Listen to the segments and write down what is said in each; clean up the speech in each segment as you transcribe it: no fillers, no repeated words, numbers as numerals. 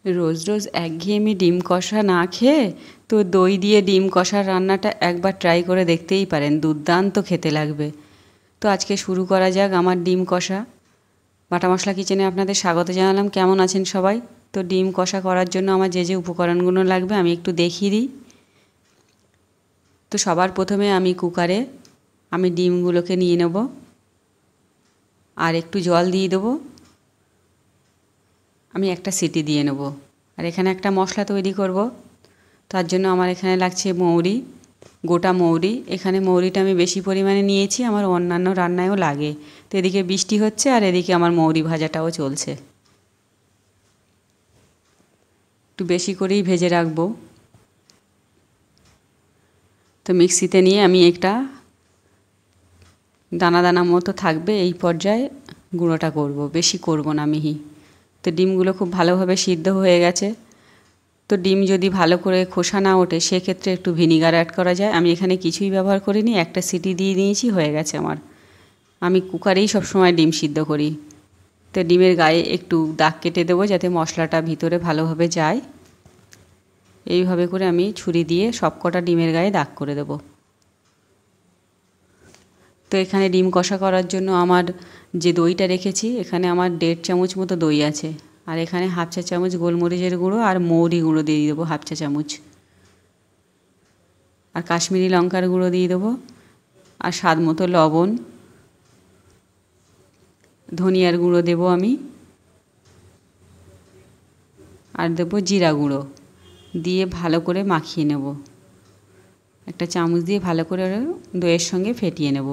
রোজ রোজ একঘেয়েমি ডিম কষা না খেয়ে তো দই দিয়ে ডিম কষার রান্নাটা একবার ট্রাই করে দেখতেই পারেন, দুর্দান্ত খেতে লাগবে। তো আজকে শুরু করা যাক আমার ডিম কষা। বাটা মশলা কিচেনে আপনাদের স্বাগত জানালাম। কেমন আছেন সবাই? তো ডিম কষা করার জন্য আমার যে যে উপকরণগুলো লাগবে আমি একটু দেখিয়ে দিই। তো সবার প্রথমে আমি কুকারে ডিমগুলোকে নিয়ে নেব আর একটু জল দিয়ে দেবো। আমি একটা সিটি দিয়ে নেব। আর এখানে একটা মশলা তৈরি করব। তার জন্য আমার এখানে লাগছে মৌরি, গোটা মৌরি। এখানে মৌরিটা আমি বেশি পরিমাণে নিয়েছি, আমার অন্যান্য রান্নায়ও লাগে। তো এদিকে বৃষ্টি হচ্ছে আর এদিকে আমার মৌরি ভাজাটাও চলছে। একটু বেশি করেই ভেজে রাখবো। তো মিক্সিতে নিয়ে আমি একটা দানা দানা মতো থাকবে এই পর্যায়ে গুঁড়োটা করব, বেশি করব না মিহি। তো ডিমগুলো খুব ভালোভাবে সিদ্ধ হয়ে গেছে। তো ডিম যদি ভালো করে খোসা না ওঠে সেক্ষেত্রে একটু ভিনিগার অ্যাড করা যায়। আমি এখানে কিছুই ব্যবহার করিনি, একটা সিটি দিয়ে নিয়েছি, হয়ে গেছে আমার। আমি কুকারেই সবসময় ডিম সিদ্ধ করি। তো ডিমের গায়ে একটু দাগ কেটে দেবো যাতে মশলাটা ভিতরে ভালোভাবে যায়। এইভাবে করে আমি ছুরি দিয়ে সবকটা ডিমের গায়ে দাগ করে দেবো। তো এখানে ডিম কষা করার জন্য আমার যে দইটা রেখেছি, এখানে আমার 1.5 চামচ মতো দই আছে। আর এখানে 1/2 চা চামচ গোলমরিচের গুঁড়ো আর মৌরি গুঁড়ো দিয়ে দেবো 1/2 চা চামচ। আর কাশ্মীরি লঙ্কার গুঁড়ো দিয়ে দেবো। আর স্বাদ মতো লবণ, ধনিয়ার গুঁড়ো দেবো আমি। আর দেবো জিরা গুঁড়ো দিয়ে ভালো করে মাখিয়ে নেব। একটা চামচ দিয়ে ভালো করে দইয়ের সঙ্গে ফেটিয়ে নেব।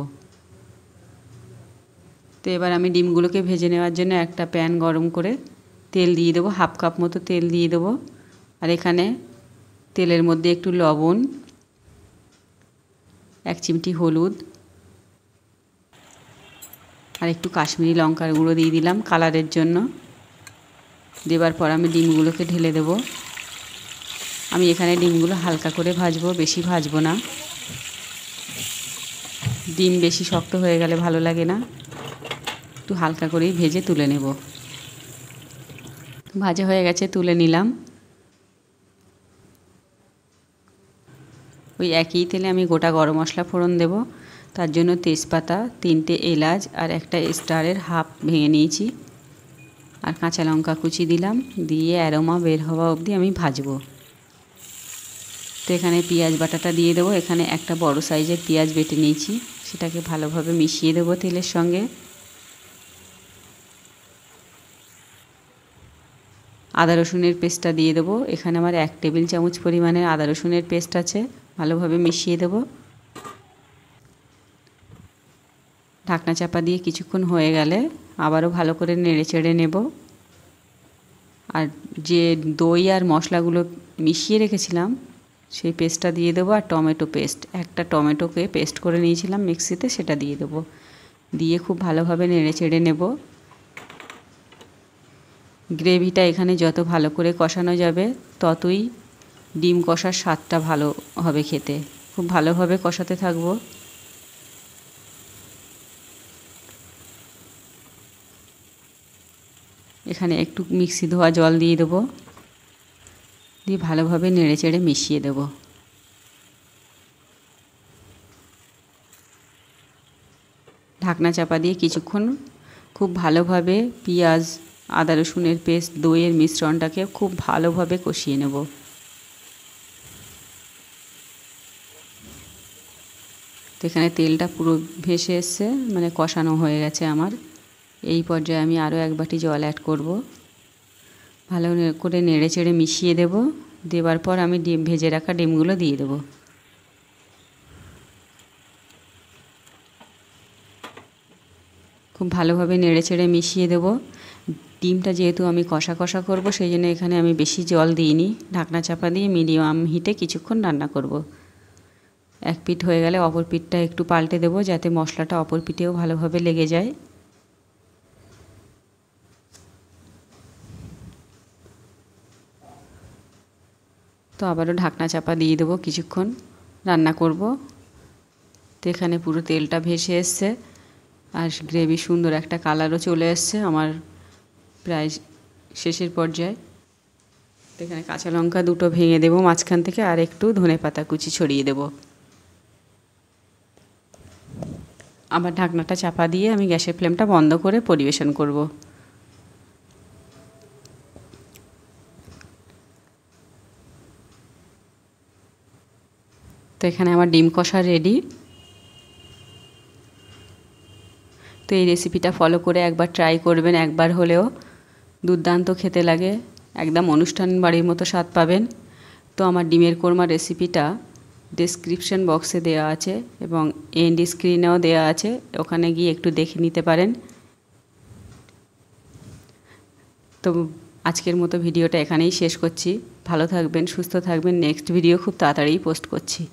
তো এবার আমি ডিমগুলোকে ভেজে নেওয়ার জন্য একটা প্যান গরম করে তেল দিয়ে দেবো, 1/2 কাপ মতো তেল দিয়ে দেবো। আর এখানে তেলের মধ্যে একটু লবণ, 1 চিমটি হলুদ আর একটু কাশ্মীরি লঙ্কার গুঁড়ো দিয়ে দিলাম কালারের জন্য। দেবার পর আমি ডিমগুলোকে ঢেলে দেব। আমি এখানে ডিমগুলো হালকা করে ভাজবো, বেশি ভাজবো না। ডিম বেশি শক্ত হয়ে গেলে ভালো লাগে না, একটু হালকা করেই ভেজে তুলে নেব। ভাজা হয়ে গেছে, তুলে নিলাম। ওই একই তেলে আমি গোটা গরম মশলা ফোড়ন দেব। তার জন্য তেজপাতা, 3টে এলাচ আর একটা স্টারের হাফ ভেঙে নিয়েছি। আর কাঁচা লঙ্কা কুচি দিলাম, দিয়ে অ্যারোমা বের হওয়া অবধি আমি ভাজবো। তো এখানে পেঁয়াজ বাটাটা দিয়ে দেবো। এখানে একটা বড় সাইজের পেঁয়াজ বেটে নিয়েছি, সেটাকে ভালোভাবে মিশিয়ে দেবো তেলের সঙ্গে। আদা রসুনের পেস্টটা দিয়ে দেবো। এখানে আমার 1 টেবিল চামচ পরিমাণের আদা রসুনের পেস্ট আছে, ভালোভাবে মিশিয়ে দেবো। ঢাকনা চাপা দিয়ে কিছুক্ষণ হয়ে গেলে আবারও ভালো করে নেড়ে চেড়ে নেব। আর যে দই আর মশলাগুলো মিশিয়ে রেখেছিলাম সেই পেস্টটা দিয়ে দেবো। আর টমেটো পেস্ট, একটা টমেটোকে পেস্ট করে নিয়েছিলাম মিক্সিতে, সেটা দিয়ে দেবো। দিয়ে খুব ভালোভাবে নেড়ে চেড়ে নেব। গ্রেভিটা এখানে যত ভালো করে কষানো যাবে ততই ডিম কষার স্বাদটা ভালো হবে খেতে। খুব ভালোভাবে কষাতে থাকবো। এখানে একটু মিক্সি ধোয়া জল দিয়ে দেবো, দিয়ে ভালোভাবে নেড়ে চেড়ে মিশিয়ে দেব। ঢাকনা চাপা দিয়ে কিছুক্ষণ খুব ভালোভাবে পেঁয়াজ, আদা রসুনের পেস্ট, দইয়ের মিশ্রণটাকে খুব ভালোভাবে কষিয়ে নেব। তো এখানে তেলটা পুরো ভেসে এসছে, মানে কষানো হয়ে গেছে আমার। এই পর্যায়ে আমি আরও 1 বাটি জল অ্যাড করব। ভালো করে নেড়ে চেড়ে মিশিয়ে দেব। দেবার পর আমি ভেজে রাখা ডিমগুলো দিয়ে দেব। খুব ভালোভাবে নেড়ে চেড়ে মিশিয়ে দেব। ডিমটা যেহেতু আমি কষা কষা করব, সেই জন্য এখানে আমি বেশি জল দিইনি। ঢাকনা চাপা দিয়ে মিডিয়াম হিটে কিছুক্ষণ রান্না করব। 1 পিঠ হয়ে গেলে অপর পিঠটা একটু পাল্টে দেব, যাতে মশলাটা অপর পিঠেও ভালোভাবে লেগে যায়। তো আবারও ঢাকনা চাপা দিয়ে দেবো, কিছুক্ষণ রান্না করব। তো এখানে পুরো তেলটা ভেসে এসছে আর গ্রেভি সুন্দর একটা কালারও চলে এসছে আমার প্রায় শেষের পর্যায়ে। এখানে কাঁচা লঙ্কা দুটো ভেঙে দেবো মাঝখান থেকে, আর একটু ধনেপাতা কুচি ছড়িয়ে দেবো। আবার ঢাকনাটা চাপা দিয়ে আমি গ্যাসের ফ্লেমটা বন্ধ করে পরিবেশন করব। তো এখানে আমার ডিম কষা রেডি। তো এই রেসিপিটা ফলো করে একবার ট্রাই করবেন, একবার হলেও। দুর্দান্ত খেতে লাগে, একদম অনুষ্ঠান বাড়ির মতো স্বাদ পাবেন। তো আমার ডিমের কোরমা রেসিপিটা ডেসক্রিপশন বক্সে দেওয়া আছে এবং এন্ড স্ক্রিনেও দেওয়া আছে, ওখানে গিয়ে একটু দেখে নিতে পারেন। তো আজকের মতো ভিডিওটা এখানেই শেষ করছি। ভালো থাকবেন, সুস্থ থাকবেন। নেক্সট ভিডিও খুব তাড়াতাড়ি পোস্ট করছি।